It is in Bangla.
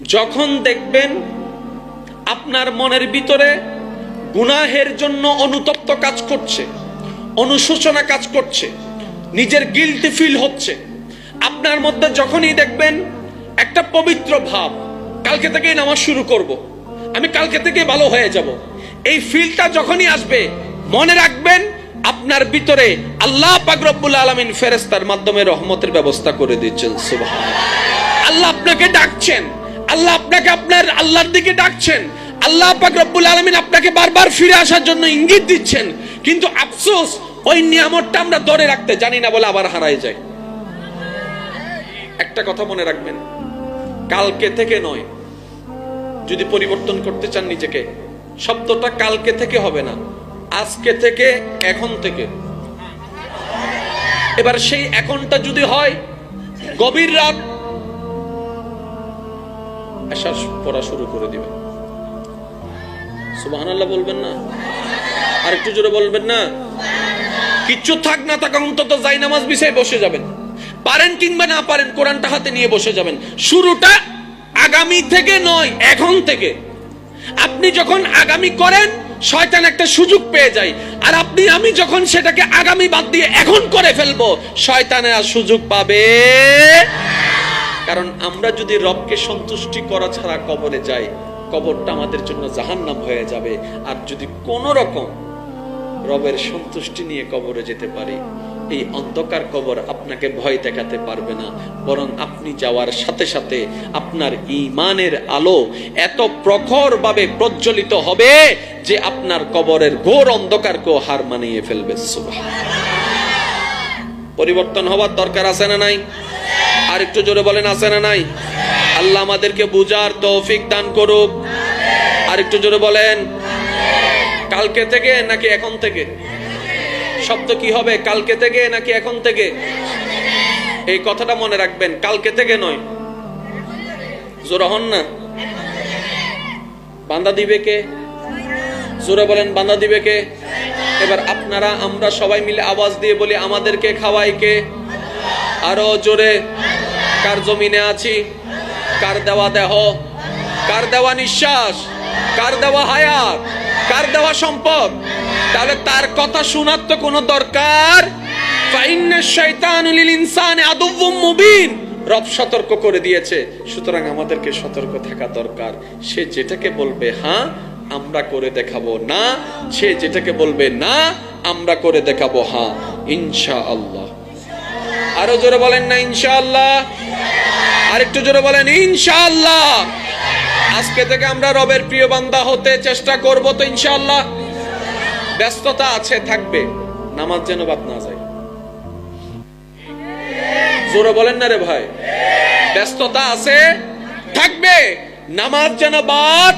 যখন দেখবেন আপনার মনের ভিতরে গুনাহের জন্য অনুতপ্ত কাজ করছে, অনুশোচনা কাজ করছে, নিজের গিল্টি ফিল হচ্ছে, আপনার মধ্যে যখনই দেখবেন একটা পবিত্র ভাব, কালকে থেকেই নামাজ শুরু করব, আমি কালকে থেকে ভালো হয়ে যাব, এই ফিলটা যখনই আসবে, মনে রাখবেন আপনার ভিতরে আল্লাহ পাক রব্বুল আলামিন ফেরেশতার মাধ্যমে রহমতের ব্যবস্থা করে দিচ্ছেন। সুবহানাল্লাহ। আল্লাহ আপনাকে ডাকছেন, আল্লাহ আপনাকে আপনার আল্লাহর দিকে ডাকছেন, আল্লাহ পাক রব্বুল আলামিন আপনাকে বারবার ফিরে আসার জন্য ইঙ্গিত দিচ্ছেন, কিন্তু আফসোস ওই নিয়ামতটা আমরা ধরে রাখতে জানি না বলে আবার হারায় যায়। একটা কথা মনে রাখবেন, কালকে থেকে নয়, যদি পরিবর্তন করতে চান নিজেকে, শব্দটা কালকে থেকে হবে না, আজকে থেকে, এখন থেকে। এবার সেই এখনটা যদি হয় গভীর রাত, এশা পড়া শুরু করে দিবে, সুবহানাল্লাহ বলবেন না? আর একটু জোরে বলবেন না? কিচ্ছু থাক না থাক অন্তত যাই নামাজ বিছায় বসে যাবেন, পারেন কিংবা না পারেন কোরআনটা হাতে নিয়ে বসে যাবেন। শুরুটা আগামী থেকে নয়, এখন থেকে। আপনি যখন আগামী করেন শয়তান একটা সুযোগ পেয়ে যায়, আর আপনি আমি যখন সেটাকে আগামী বাদ দিয়ে এখন করে ফেলবো, শয়তানের আর সুযোগ পাবে। কারণ আমরা যদি রবকে সন্তুষ্টি করা ছাড়া কবরে যাই, কবরটা আমাদের জন্য জাহান্নাম হয়ে যাবে। আর যদি কোন রকম রবের সন্তুষ্টি নিয়ে কবরে যেতে পারি, এই অন্ধকার কবর আপনাকে ভয় দেখাতে পারবে না, বরং আপনি যাওয়ার সাথে সাথে আপনার ঈমানের আলো এত প্রখর ভাবে প্রজ্বলিত হবে যে আপনার কবরের ঘোর অন্ধকারকেও হার মানিয়ে ফেলবে। সুবহানাল্লাহ। পরিবর্তন হওয়ার দরকার আছে না নাই? আর একটু জোরে বলেন, আছে না নাই? আল্লাহ আমাদেরকে বুঝার তৌফিক দান করুক। আর একটু জোরে বলেন, কালকে থেকে নাকি এখন থেকে? শব্দ কি হবে, কালকে থেকে নাকি এখন থেকে? এই কথাটা মনে রাখবেন, কালকে থেকে নয়। জোরে হন না। বান্দা দিবে কে? জোরে বলেন, বান্দা দিবে কে? এবার আপনারা আমরা সবাই মিলে আওয়াজ দিয়ে বলি, আমাদেরকে খাওয়াই কে? আরো জোরে। কার জমিনে আছি? কার দেওয়া দেহ? কার দেওয়া নিঃশ্বাস? কার দেওয়া হায়াত? কার দেওয়া সম্পদ? তাহলে তার কথা শোনার তো কোনো দরকার। ফাইন্নাশ শাইতানু লিল ইনসানি আদুউম মুবিন। রব সতর্ক করে দিয়েছে, সুতরাং আমাদেরকে সতর্ক থাকা দরকার। সে যেটাকে বলবে হ্যাঁ, আমরা করে দেখাবো না, সে যেটাকে বলবে না, আমরা করে দেখাবো হ্যাঁ, ইনশাআল্লাহ। আরো জোরে বলেন না ইনশাআল্লাহ? আর একটু জোরে বলেন ইনশাআল্লাহ। আজকে থেকে আমরা রবের প্রিয় বান্দা হতে চেষ্টা করব তো ইনশাআল্লাহ। ব্যস্ততা আছে, থাকবে, নামাজ যেন বাদ না যায়। জোরে বলেন না রে ভাই? ব্যস্ততা আছে, থাকবে, নামাজ যেন বাদ